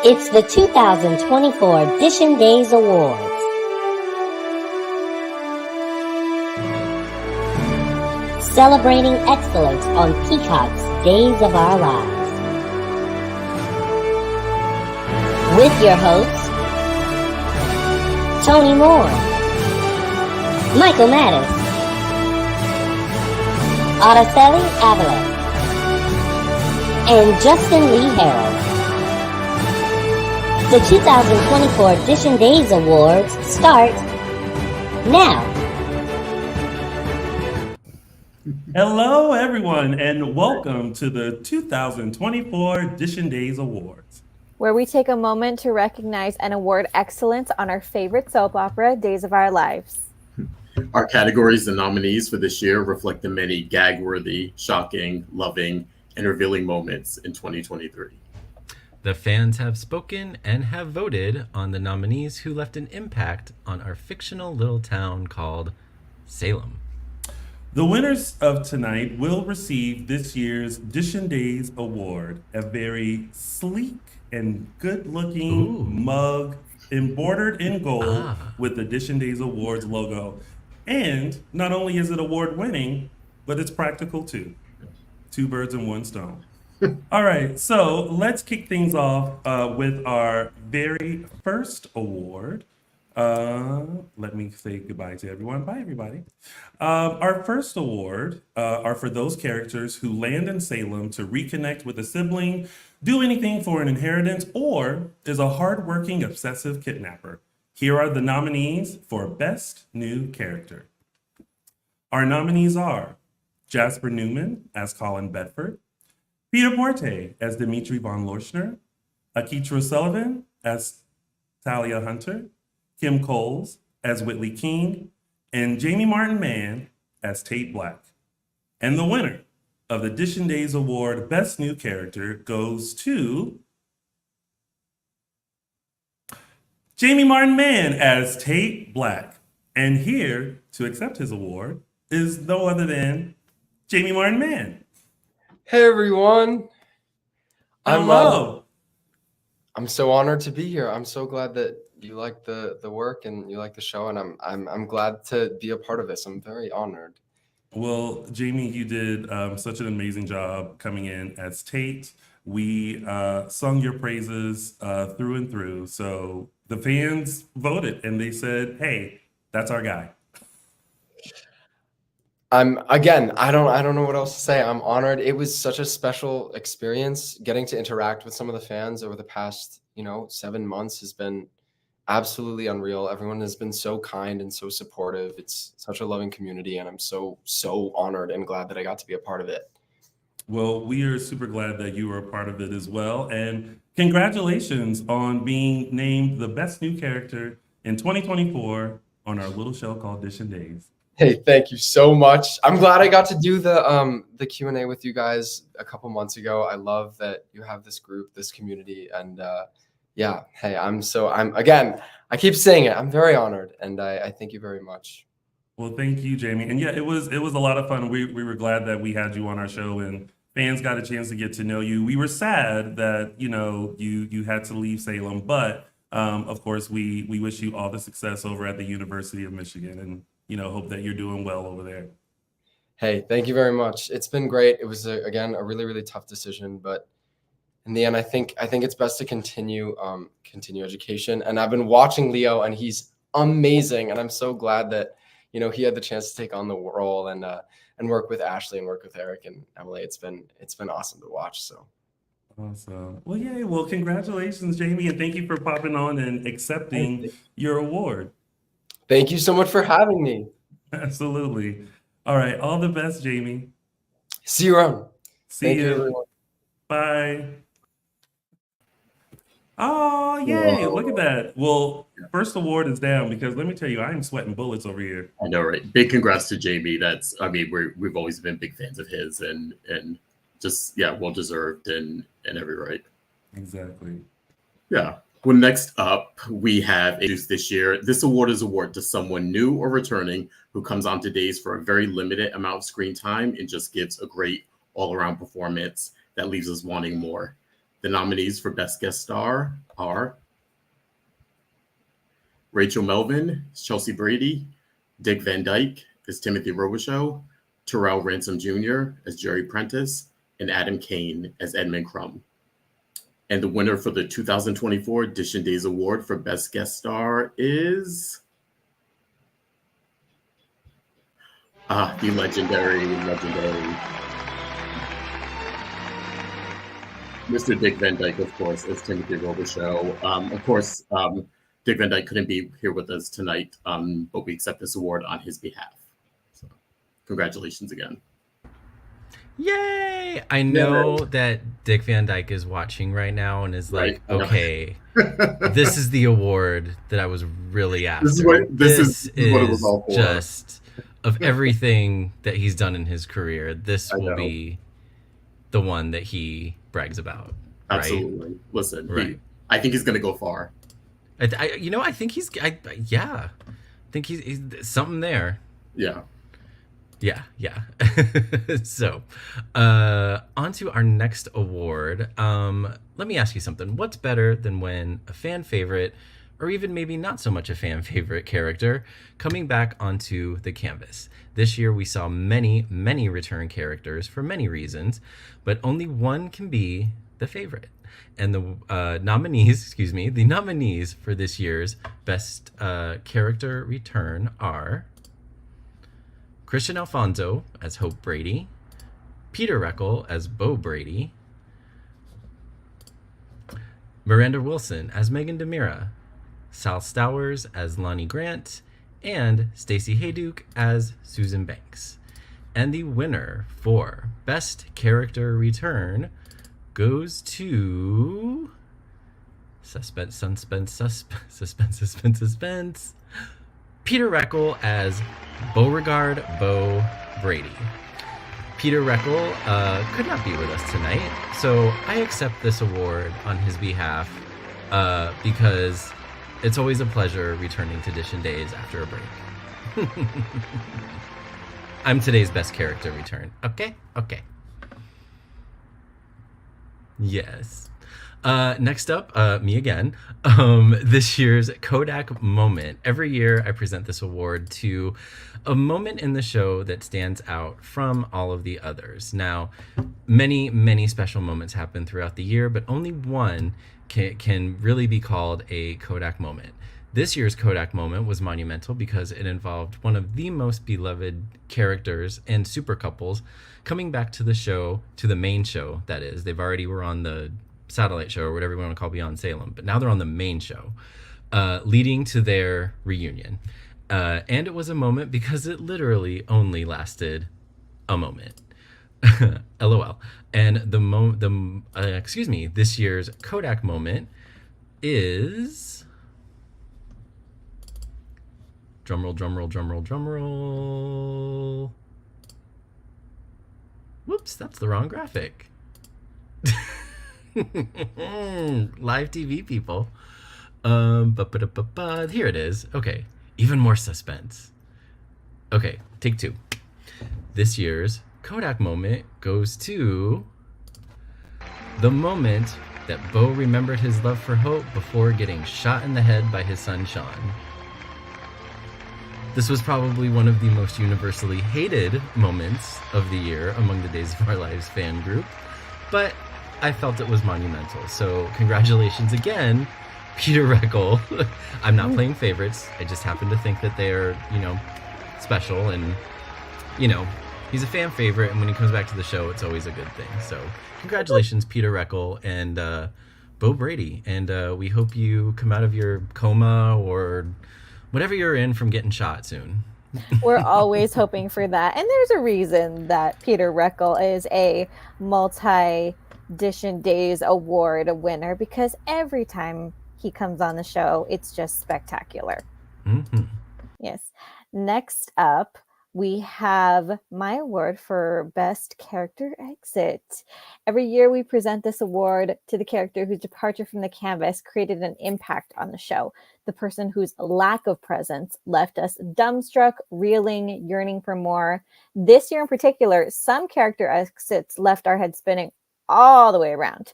It's the 2024 Dishin Days Awards. Celebrating excellence on Peacock's Days of Our Lives. With your hosts, Tony Moore, Michael Mattis, Araceli Avila, and Justin Lee Harrell. The 2024 Dishin Days Awards start now. Hello, everyone, and welcome to the 2024 Dishin Days Awards, where we take a moment to recognize and award excellence on our favorite soap opera, Days of Our Lives. Our categories and nominees for this year reflect the many gag-worthy, shocking, loving, and revealing moments in 2023. The fans have spoken and have voted on the nominees who left an impact on our fictional little town called Salem. The winners of tonight will receive this year's Dishin Days Award, a very sleek and good-looking mug embroidered in gold with the Dishin Days Awards logo. And not only is it award-winning, but it's practical too. Two birds and one stone. All right, so let's kick things off with our very first award. Let me say goodbye to everyone. Bye, everybody. Our first award are for those characters who land in Salem to reconnect with a sibling, do anything for an inheritance, or is a hardworking, obsessive kidnapper. Here are the nominees for Best New Character. Our nominees are Jasper Newman as Colin Bedford, Peter Porte as Dimitri von Lorschner, Aketra Sullivan as Talia Hunter, Kim Coles as Whitley King, and Jamie Martin Mann as Tate Black. And the winner of the Dishin Days Award Best New Character goes to Jamie Martin Mann as Tate Black. And here to accept his award is no other than Jamie Martin Mann. Hey everyone. Hello. I'm so honored to be here. I'm so glad that you like the work and you like the show, and I'm glad to be a part of this. I'm very honored. Well, Jamie, you did such an amazing job coming in as Tate. We sung your praises through and through. So the fans voted and they said, "Hey, that's our guy." I don't know what else to say. I'm honored. It was such a special experience. Getting to interact with some of the fans over the past, 7 months has been absolutely unreal. Everyone has been so kind and so supportive. It's such a loving community, and I'm so honored and glad that I got to be a part of it. Well, we are super glad that you were a part of it as well. And congratulations on being named the best new character in 2024 on our little show called Dishin Days. Hey, thank you so much. I'm glad I got to do the Q&A with you guys a couple months ago. I love that you have this group, this community, and yeah. Hey, I keep saying it. I'm very honored, and I thank you very much. Well, thank you, Jamie. And yeah, it was a lot of fun. We were glad that we had you on our show and fans got a chance to get to know you. We were sad that you had to leave Salem, but of course we wish you all the success over at the University of Michigan, and hope that you're doing well over there. Hey, thank you very much. It's been great. It was again a really, really tough decision, but in the end, I think it's best to continue education. And I've been watching Leo, and he's amazing. And I'm so glad that he had the chance to take on the role and work with Ashley and work with Eric and Emily. It's been awesome to watch. So awesome. Well, yay. Well, congratulations, Jamie, and thank you for popping on and accepting your award. Thank you so much for having me. Absolutely. All right. All the best, Jamie. See you around. See you. Everyone. Bye. Oh, yay. Whoa. Look at that. Well, first award is down because let me tell you, I'm sweating bullets over here. I know, right? Big congrats to Jamie. We've always been big fans of his and just, well deserved and every right. Exactly. Yeah. Well, next up, we have introduced this year. This award is awarded to someone new or returning who comes onto Days for a very limited amount of screen time and just gives a great all-around performance that leaves us wanting more. The nominees for Best Guest Star are Rachel Melvin as Chelsea Brady, Dick Van Dyke as Timothy Robichaux, Terrell Ransom Jr. as Jerry Prentice, and Adam Kane as Edmund Crumb. And the winner for the 2024 Dishin Days Award for Best Guest Star is the legendary Mr. Dick Van Dyke, of course, as Timothy Robichaux. Of course, Dick Van Dyke couldn't be here with us tonight, but we accept this award on his behalf. So, congratulations again. Yay! I know that Dick Van Dyke is watching right now and is like, Right. okay, this is the award that I was really after. This is what it was all for. Just of everything that he's done in his career, this will be the one that he brags about. Absolutely. Right? Listen, I think he's going to go far. I think he's something there. Yeah. Yeah. So, on to our next award. Let me ask you something. What's better than when a fan favorite, or even maybe not so much a fan favorite character, coming back onto the canvas? This year we saw many, many return characters for many reasons, but only one can be the favorite. And the nominees for this year's Best Character Return are Christian Alfonso as Hope Brady, Peter Reckle as Bo Brady, Miranda Wilson as Megan DeMira, Sal Stowers as Lonnie Grant, and Stacey Hayduke as Susan Banks. And the winner for Best Character Return goes to suspense. Peter Reckle as Beauregard Bo Brady. Peter Reckle could not be with us tonight, so I accept this award on his behalf because it's always a pleasure returning to Dishin Days after a break. I'm today's best character return. Okay. Yes. Next up, me again. This year's Kodak moment. Every year I present this award to a moment in the show that stands out from all of the others. Now, many, many special moments happen throughout the year, but only one can really be called a Kodak moment. This year's Kodak moment was monumental because it involved one of the most beloved characters and super couples coming back to the show, to the main show, that is. They've already were on the satellite show or whatever you want to call Beyond Salem, but now they're on the main show, leading to their reunion. And it was a moment because it literally only lasted a moment. LOL. And this year's Kodak moment is drumroll. Whoops, that's the wrong graphic. Live TV people. Here it is. Okay, even more suspense. Okay, take two. This year's Kodak moment goes to the moment that Bo remembered his love for Hope before getting shot in the head by his son Sean. This was probably one of the most universally hated moments of the year among the Days of Our Lives fan group, but I felt it was monumental. So congratulations again, Peter Reckle. I'm not playing favorites. I just happen to think that they're, special, and, he's a fan favorite, and when he comes back to the show, it's always a good thing. So congratulations, Peter Reckle and Bo Brady. And we hope you come out of your coma or whatever you're in from getting shot soon. We're always hoping for that. And there's a reason that Peter Reckle is a multi-Dishin Days Award winner, because every time he comes on the show, it's just spectacular. Mm-hmm. Yes. Next up, we have my award for Best Character Exit. Every year we present this award to the character whose departure from the canvas created an impact on the show. The person whose lack of presence left us dumbstruck, reeling, yearning for more. This year in particular, some character exits left our head spinning all the way around.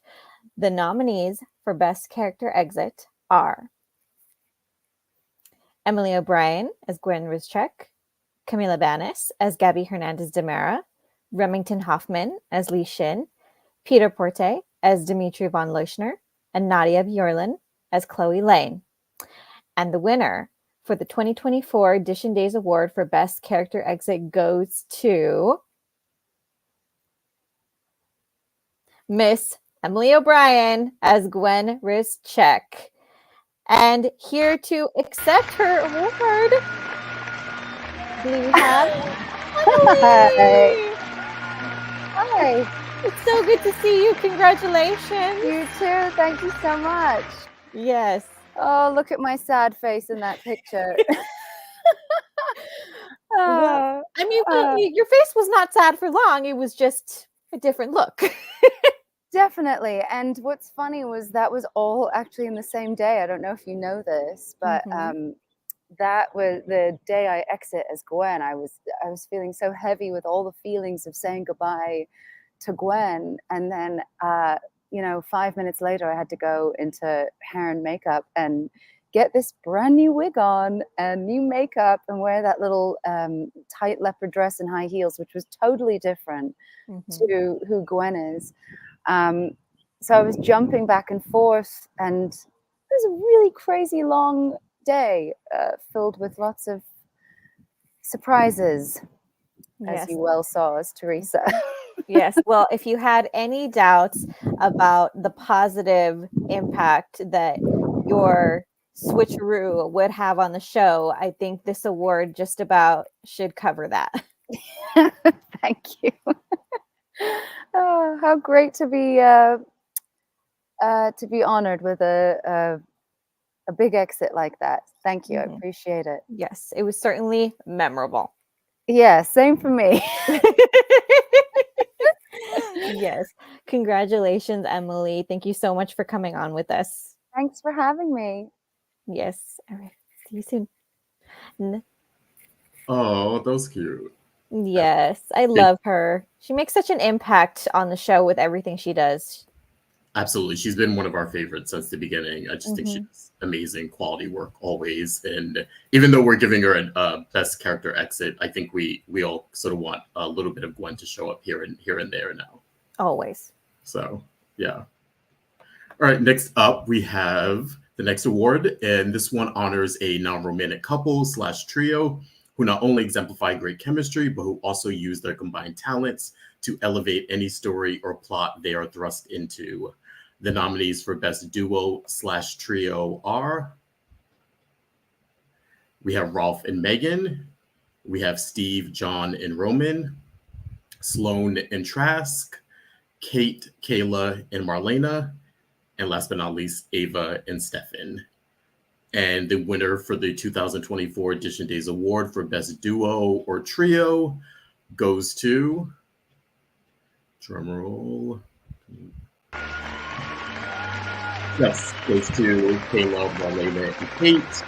The nominees for Best Character Exit are Emily O'Brien as Gwen Rizchek, Camila Banis as Gabby Hernandez de Mera, Remington Hoffman as Li Shin, Peter Porte as Dimitri von Leuschner, and Nadia Bjorlin as Chloe Lane. And the winner for the 2024 Dishin Days Award for Best Character Exit goes to Miss Emily O'Brien as Gwen Rizchek. And here to accept her award, do we have Emily? Hi. It's so good to see you. Congratulations. You too. Thank you so much. Yes. Oh, look at my sad face in that picture. Well, I mean, your face was not sad for long. It was just a different look. Definitely. And what's funny was that was all actually in the same day. I don't know if you know this, but that was the day I exit as Gwen. I was feeling so heavy with all the feelings of saying goodbye to Gwen. And then 5 minutes later I had to go into hair and makeup and get this brand new wig on and new makeup and wear that little tight leopard dress and high heels, which was totally different to who Gwen is. So I was jumping back and forth, and it was a really crazy long day filled with lots of surprises, as you well saw as Teresa. Yes. Well, if you had any doubts about the positive impact that your switcheroo would have on the show, I think this award just about should cover that. Thank you. Oh, how great to be honored with a big exit like that. Thank you. I appreciate it. Yes, it was certainly memorable. Yeah, same for me. Yes. Congratulations, Emily. Thank you so much for coming on with us. Thanks for having me. Yes. All right. See you soon. Oh, that was cute. Yes, I love her. She makes such an impact on the show with everything she does. Absolutely. She's been one of our favorites since the beginning. I just think she does amazing quality work always. And even though we're giving her a best character exit, I think we all sort of want a little bit of Gwen to show up here and there now. Always. So, yeah. All right, next up, we have the next award. And this one honors a non-romantic couple / trio who not only exemplify great chemistry, but who also use their combined talents to elevate any story or plot they are thrust into. The nominees for Best Duo / Trio are, we have Rolf and Megan, we have Steve, John, and Roman, Sloane and Trask, Kate, Kayla, and Marlena, and last but not least, Ava and Stefan. And the winner for the 2024 Dishin Days Award for Best Duo or Trio goes to, drumroll. Yes, goes to Kayla, Marlena, and Kate,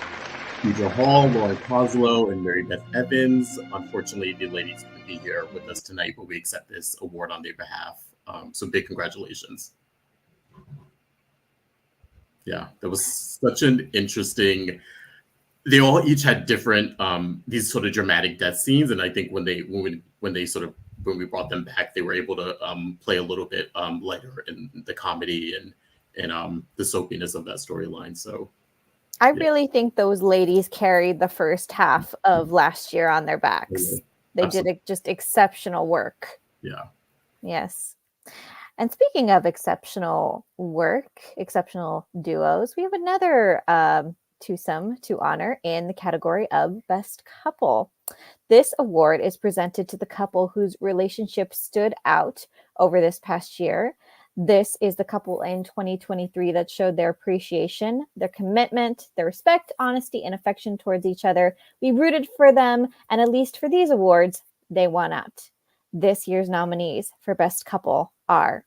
Deidre Hall, Lauren Coslow, and Mary Beth Evans. Unfortunately, the ladies couldn't be here with us tonight, but we accept this award on their behalf. So big congratulations. Yeah, that was such an interesting. They all each had different these sort of dramatic death scenes, and I think when we brought them back, they were able to play a little bit lighter in the comedy and the soapiness of that storyline. So I really think those ladies carried the first half of last year on their backs. They did just exceptional work. Yeah. Yes. And speaking of exceptional work, exceptional duos, we have another twosome to honor in the category of Best Couple. This award is presented to the couple whose relationship stood out over this past year. This is the couple in 2023 that showed their appreciation, their commitment, their respect, honesty, and affection towards each other. We rooted for them, and at least for these awards, they won out. This year's nominees for Best Couple are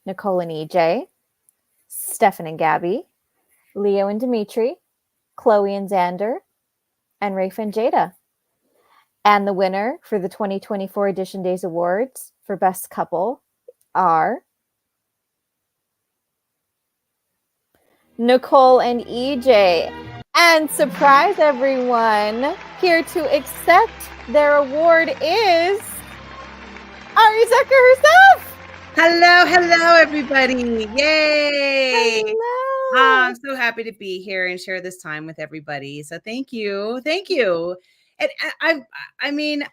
Nicole and EJ, Stefan and Gabby, Leo and Dimitri, Chloe and Xander, and Rafe and Jada. And the winner for the 2024 Dishin Days Awards for Best Couple are Nicole and EJ. And surprise everyone, here to accept their award is Ari Zucker herself. Hello, everybody. Yay. Hello. I'm so happy to be here and share this time with everybody. So thank you. And I mean,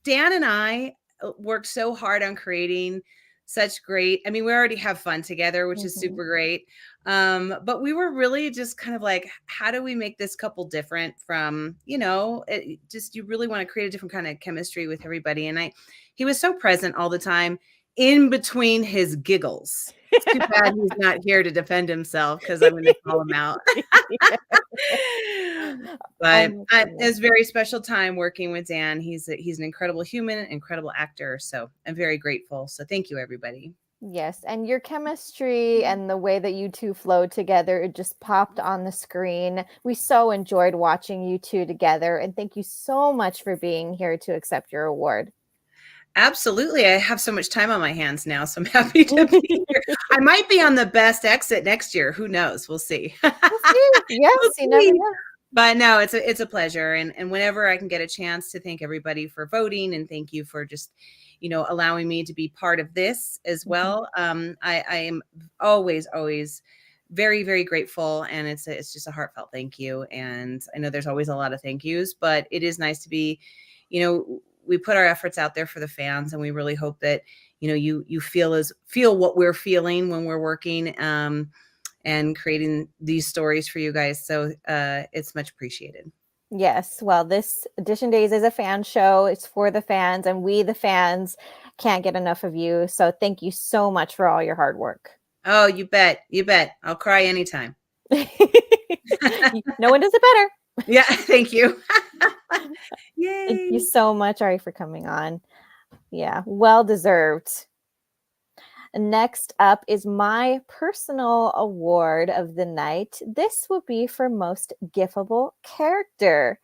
Dan and I worked so hard on creating such great, I mean, we already have fun together, which is super great. But we were really just kind of like, how do we make this couple different from, you really want to create a different kind of chemistry with everybody. And he was so present all the time in between his giggles. It's too bad he's not here to defend himself because I'm going to call him out. But it was a very special time working with Dan. He's an incredible human, incredible actor. So I'm very grateful. So thank you, everybody. Yes, and your chemistry and the way that you two flowed together, it just popped on the screen. We so enjoyed watching you two together, and thank you so much for being here to accept your award. Absolutely. I have so much time on my hands now, so I'm happy to be here. I might be on the best exit next year. Who knows? We'll see. Yes, you never know. But no, it's a pleasure. And whenever I can get a chance to thank everybody for voting and thank you for just, allowing me to be part of this as well. I am always very, very grateful. And it's just a heartfelt thank you. And I know there's always a lot of thank yous, but it is nice to be, we put our efforts out there for the fans, and we really hope that, you feel what we're feeling when we're working and creating these stories for you guys. So it's much appreciated. Yes. Well, this Dishin Days is a fan show. It's for the fans, and we, the fans, can't get enough of you. So thank you so much for all your hard work. Oh, you bet. I'll cry anytime. No one does it better. Yeah. Thank you. Yay. Thank you so much, Ari, for coming on. Yeah, well deserved. Next up is my personal award of the night. This will be for most giftable character.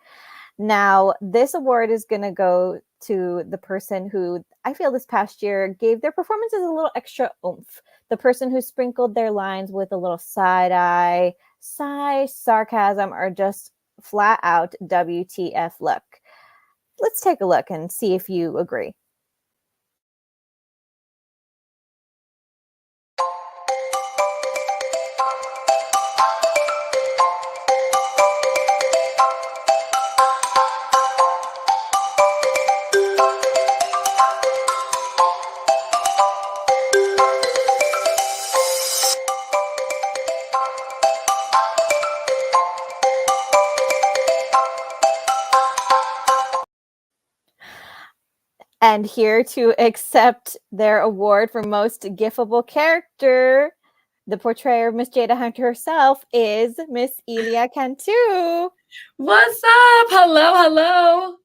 Now, this award is going to go to the person who I feel this past year gave their performances a little extra oomph. The person who sprinkled their lines with a little side eye, sigh, sarcasm, or just flat out WTF look. Let's take a look and see if you agree. And here to accept their award for most giftable character, the portrayer of Miss Jada Hunter herself, is Miss Elia Cantu. What's up? Hello.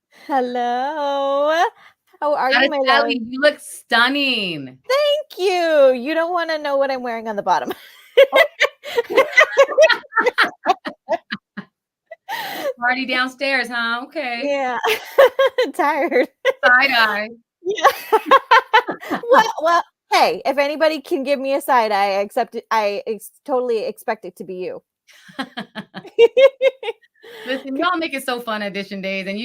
How are you, my love? You look stunning. Thank you. You don't want to know what I'm wearing on the bottom. Party downstairs, huh? Okay. Yeah. Tired. Side eye. Yeah. well, hey, if anybody can give me a side eye, I accept it. Totally expect it to be you. Listen, y'all make it so fun at Dishin Days, and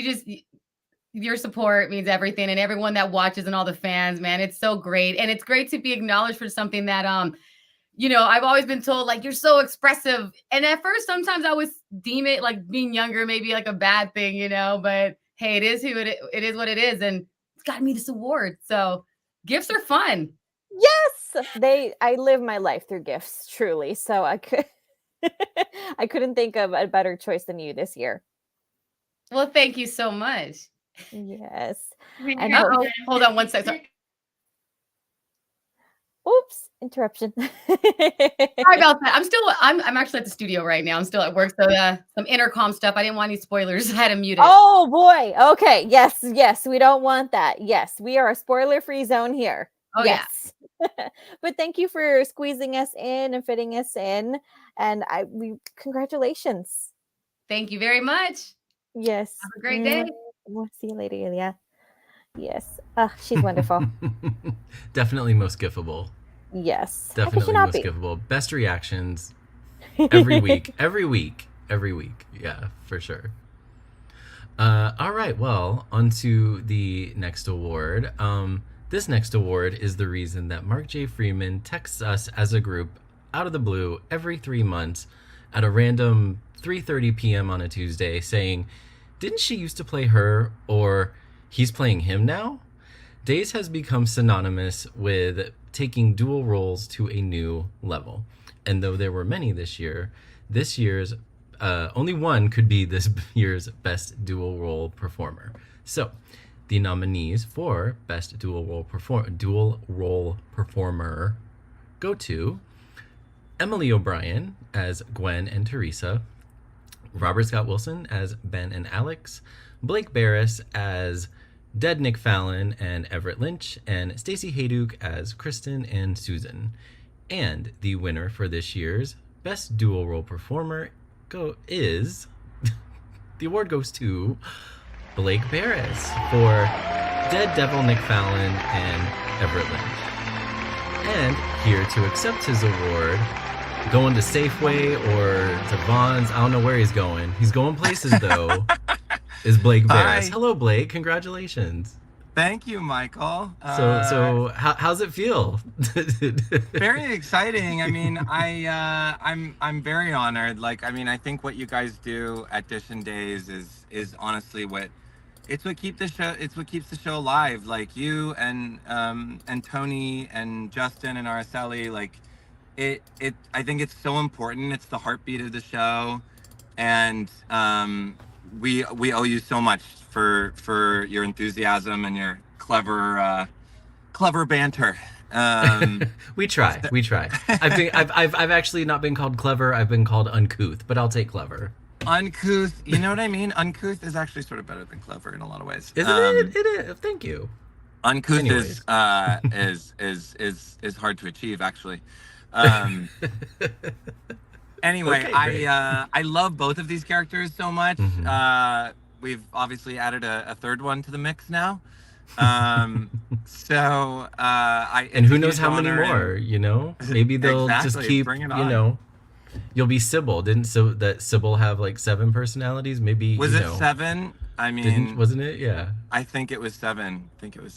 your support means everything, and everyone that watches and all the fans, man, it's so great. And it's great to be acknowledged for something that I've always been told, like, you're so expressive. And at first, sometimes I would deem it like being younger, maybe like a bad thing, but hey, it is it is what it is. And it's gotten me this award. So gifts are fun. Yes. I live my life through gifts, truly. So I couldn't think of a better choice than you this year. Well, thank you so much. Yes. And hold on one second. Oops, interruption. Sorry about that. I'm actually at the studio right now. I'm still at work. So some intercom stuff. I didn't want any spoilers. I had to mute it. Oh boy. Okay. Yes. We don't want that. Yes. We are a spoiler-free zone here. Oh, yes. Yeah. But thank you for squeezing us in and fitting us in. And congratulations. Thank you very much. Yes. Have a great day. We'll see you later, Ilya. Yes. She's wonderful. Definitely most giftable. Yes. Definitely most giftable. Best reactions. every week, every week, every week. Yeah, for sure. All right, well, on to the next award. This next award is the reason that Mark J. Freeman texts us as a group out of the blue every 3 months at a random 3:30 p.m. on a Tuesday saying, "Didn't she used to play her?" or "He's playing him now?" Days has become synonymous with taking dual roles to a new level. And though there were many this year's only one could be this year's best dual role performer. So, the nominees for best dual role performer go to Emily O'Brien as Gwen and Teresa, Robert Scott Wilson as Ben and Alex, Blake Barris as Dead Nick Fallon and Everett Lynch, and Stacey Hayduke as Kristen and Susan. And the winner for this year's best dual role performer is the award goes to Blake Barris for Dead Devil Nick Fallon and Everett Lynch. And here to accept his award, going to Safeway or to Vaughn's, I don't know where he's going. He's going places though. Is Blake Barris. Hi. Hello, Blake. Congratulations. Thank you, Michael. So how's it feel? Very exciting. I mean, I'm very honored. Like, I mean, I think what you guys do at Dishin Days is honestly what keeps the show alive. Like you and Tony and Justin and Araceli. Like, I think it's so important. It's the heartbeat of the show, and we owe you so much for your enthusiasm and your clever banter. We try. I've actually not been called clever. I've been called uncouth, but I'll take clever. Uncouth, you know what I mean? Uncouth is actually sort of better than clever in a lot of ways. Isn't it? It is. Thank you. Uncouth Anyways. is hard to achieve, actually. Anyway, Okay, I love both of these characters so much. Mhm. We've obviously added a third one to the mix now. So And who knows how many more? You know, maybe they'll just Exactly, keep. bring it You on. know, you'll be Sybil. Didn't Sybil have like 7 personalities? Maybe Was you it know, 7? I mean, wasn't it? Yeah. I think it was 7.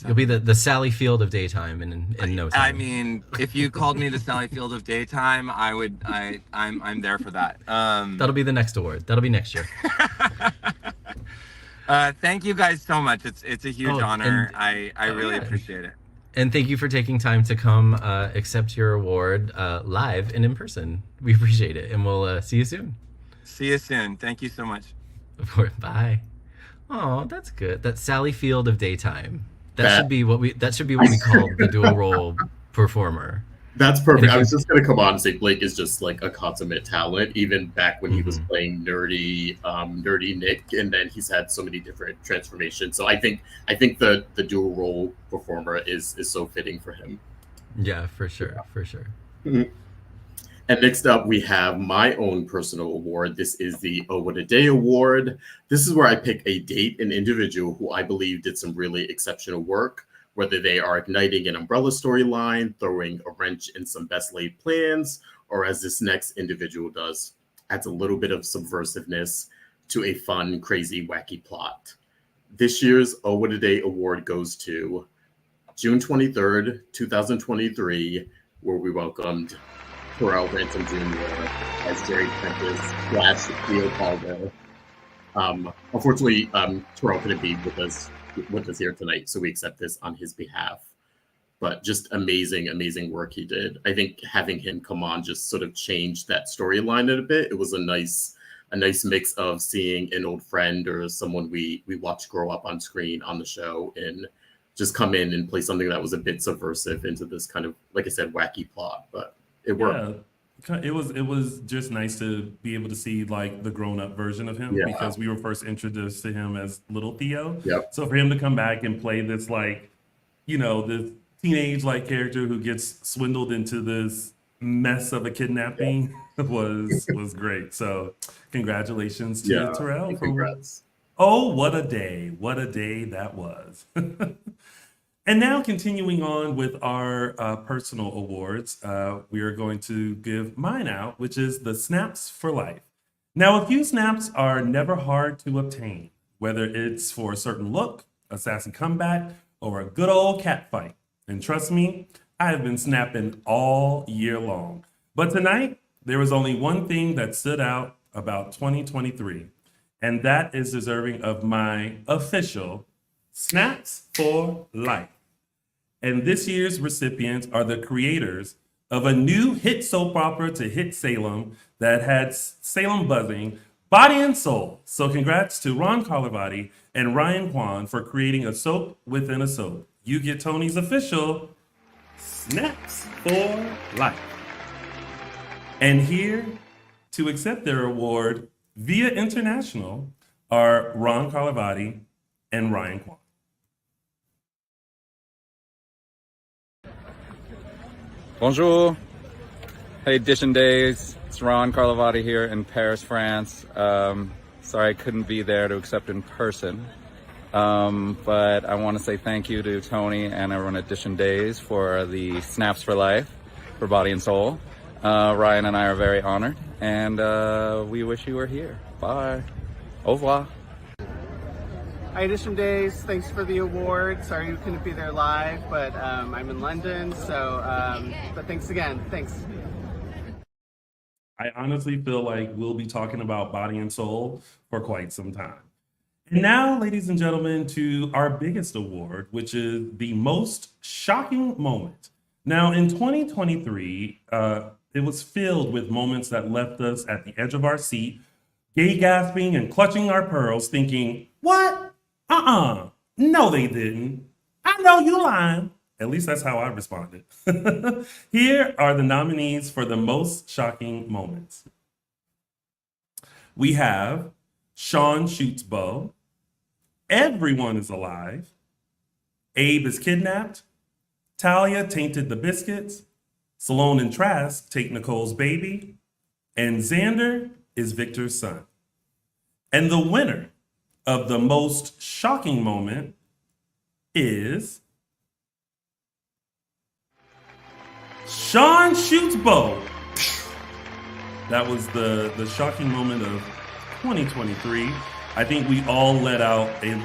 You'll be the Sally Field of daytime in no time. I mean, if you called me the Sally Field of daytime, I'm there for that. That'll be the next award. That'll be next year. Thank you guys so much. It's a huge Oh, honor. and- I really yeah. appreciate it. And thank you for taking time to come accept your award live and in person. We appreciate it, and we'll see you soon. See you soon. Thank you so much. Bye. Oh, that's good. That's Sally Field of daytime. That That- should be what we call the dual role performer. That's perfect. And if I you- was just gonna come on and say Blake is just like a consummate talent, even back when he was Mhm. playing nerdy Nick, and then he's had so many different transformations. So I think the dual role performer is so fitting for him. Yeah, for sure, for sure. And next up, we have my own personal award. This is the Oh What a Day Award. This is where I pick a date and individual who I believe did some really exceptional work, whether they are igniting an umbrella storyline, throwing a wrench in some best laid plans, or as this next individual does, adds a little bit of subversiveness to a fun, crazy, wacky plot. This year's Oh What a Day Award goes to June 23rd, 2023, where we welcomed Terrell Ransom Jr. as Jerry Prentice / Leo Calder. Unfortunately, Terrell couldn't be with us here tonight, so we accept this on his behalf. But just amazing work he did. I think having him come on just sort of changed that storyline a bit. It was a nice mix of seeing an old friend or someone we watched grow up on screen on the show and just come in and play something that was a bit subversive into this kind of, like I said, wacky plot. But it worked. Yeah, it was just nice to be able to see like the grown up version of him Yeah. because we were first introduced to him as little Theo. Yep. So for him to come back and play this like, this teenage like character who gets swindled into this mess of a kidnapping was great. So congratulations to Terrell. Congrats. Oh, what a day. What a day that was. And now, continuing on with our personal awards, we are going to give mine out, which is the Snaps for Life. Now, a few snaps are never hard to obtain, whether it's for a certain look, a sassy comeback, or a good old cat fight. And trust me, I have been snapping all year long. But tonight, there was only one thing that stood out about 2023, and that is deserving of my official Snaps for Life. And this year's recipients are the creators of a new hit soap opera to hit Salem that had Salem buzzing, Body and Soul. So congrats to Ron Carlivati and Ryan Kwan for creating a soap within a soap. You get Tony's official Snaps for Life. And here to accept their award via international are Ron Carlivati and Ryan Kwan. Bonjour. Hey, Dishin Days. It's Ron Carlivati here in Paris, France. Sorry I couldn't be there to accept in person. But I want to say thank you to Tony and everyone at Dishin Days for the Snaps for Life for Body and Soul. Ryan and I are very honored, and we wish you were here. Bye. Au revoir. Hi, Edition Days. Thanks for the award. Sorry you couldn't be there live, but I'm in London, so but thanks again. Thanks. I honestly feel like we'll be talking about Body and Soul for quite some time. And now, ladies and gentlemen, to our biggest award, which is the most shocking moment. Now, in 2023, it was filled with moments that left us at the edge of our seat, gay gasping and clutching our pearls, thinking, what? No, they didn't. I know you lying. At least that's how I responded. Here are the nominees for the most shocking moments. We have Sean shoots Bo, Everyone is Alive, Abe is kidnapped, Talia tainted the biscuits, Salone and Trask take Nicole's baby, and Xander is Victor's son. And the winner of the most shocking moment is Sean shoots Bo. That was the shocking moment of 2023. I think we all let out an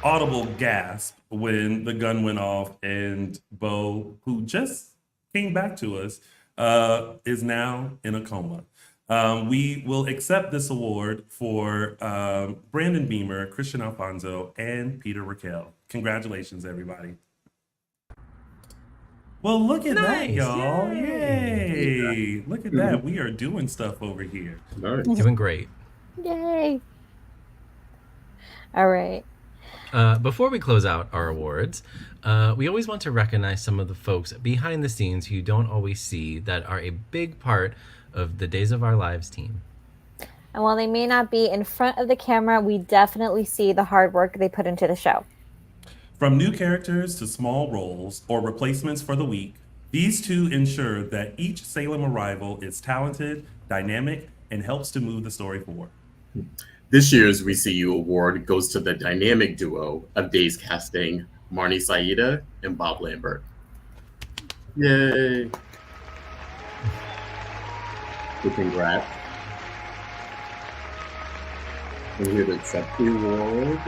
audible gasp when the gun went off and Bo, who just came back to us, is now in a coma. We will accept this award for Brandon Beamer, Christian Alfonso, and Peter Raquel. Congratulations, everybody. Well, look at that, y'all. Yay. Look at that. We are doing stuff over here. Nice. Doing great. Yay. All right. Before we close out our awards, we always want to recognize some of the folks behind the scenes who you don't always see that are a big part of the Days of Our Lives team. And while they may not be in front of the camera, we definitely see the hard work they put into the show. From new characters to small roles or replacements for the week, these two ensure that each Salem arrival is talented, dynamic, and helps to move the story forward. This year's We See You award goes to the dynamic duo of Days casting, Marnie Saida and Bob Lambert. Yay. So congrats. I'm here to accept the award.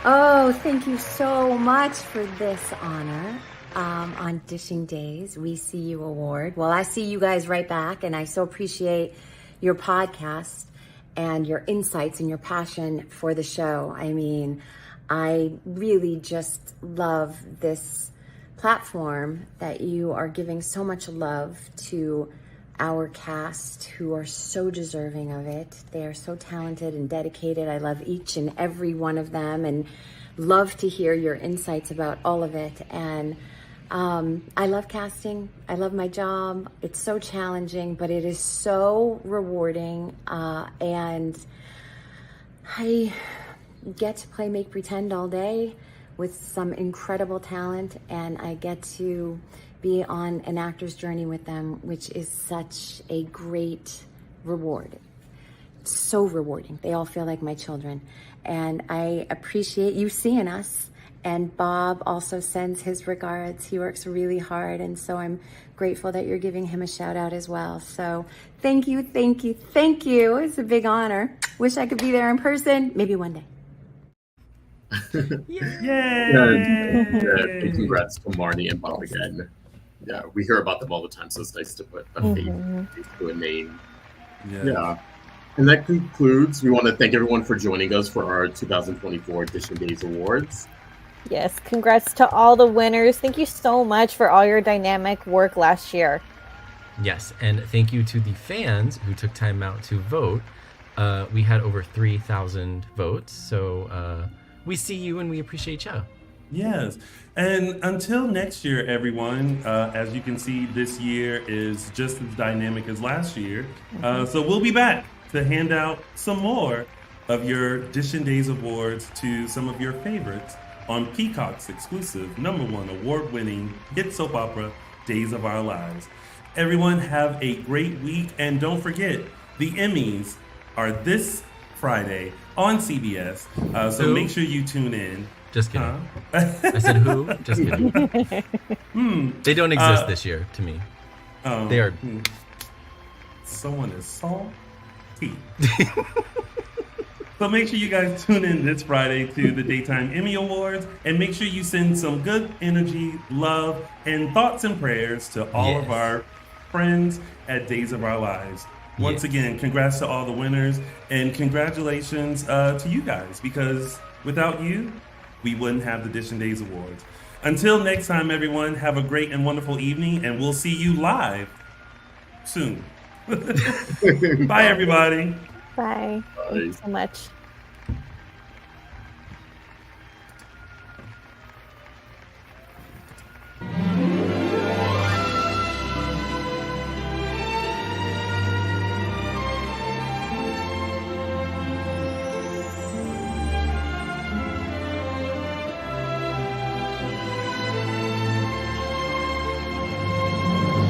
Oh, thank you so much for this honor. On Dishing Days, We See You award. Well, I see you guys right back, and I so appreciate your podcast and your insights and your passion for the show. I mean, I really just love this platform that you are giving so much love to our cast who are so deserving of it. They are so talented and dedicated. I love each and every one of them and love to hear your insights about all of it. And I love casting. I love my job. It's so challenging, but it is so rewarding. And I get to play make pretend all day with some incredible talent, and I get to be on an actor's journey with them, which is such a great reward. so rewarding. They all feel like my children. And I appreciate you seeing us. And Bob also sends his regards. He works really hard. And so I'm grateful that you're giving him a shout out as well. So thank you, thank you, thank you. It's a big honor. Wish I could be there in person. Maybe one day. Yay! And congrats to Marnie and Bob again. Yeah, we hear about them all the time, so it's nice to put a face to a name. Yeah. And that concludes. We want to thank everyone for joining us for our 2024 Dishin Days Awards. Yes, congrats to all the winners. Thank you so much for all your dynamic work last year. Yes, and thank you to the fans who took time out to vote. We had over 3,000 votes, so we see you and we appreciate you. Yes. And until next year, everyone, as you can see, this year is just as dynamic as last year. So we'll be back to hand out some more of your Dishin Days Awards to some of your favorites on Peacock's exclusive #1 award-winning hit soap opera, Days of Our Lives. Everyone have a great week, and don't forget, the Emmys are this Friday on CBS, so make sure you tune in. Just kidding. I said who? Just kidding. They don't exist this year to me. They are. Someone is salty. So make sure you guys tune in this Friday to the Daytime Emmy Awards, and make sure you send some good energy, love, and thoughts and prayers to all of our friends at Days of Our Lives. Once again, congrats to all the winners, and congratulations to you guys, because without you, we wouldn't have the Dishin Days Awards. Until next time, everyone, have a great and wonderful evening, and we'll see you live soon. Bye, everybody. Bye. Thank you so much.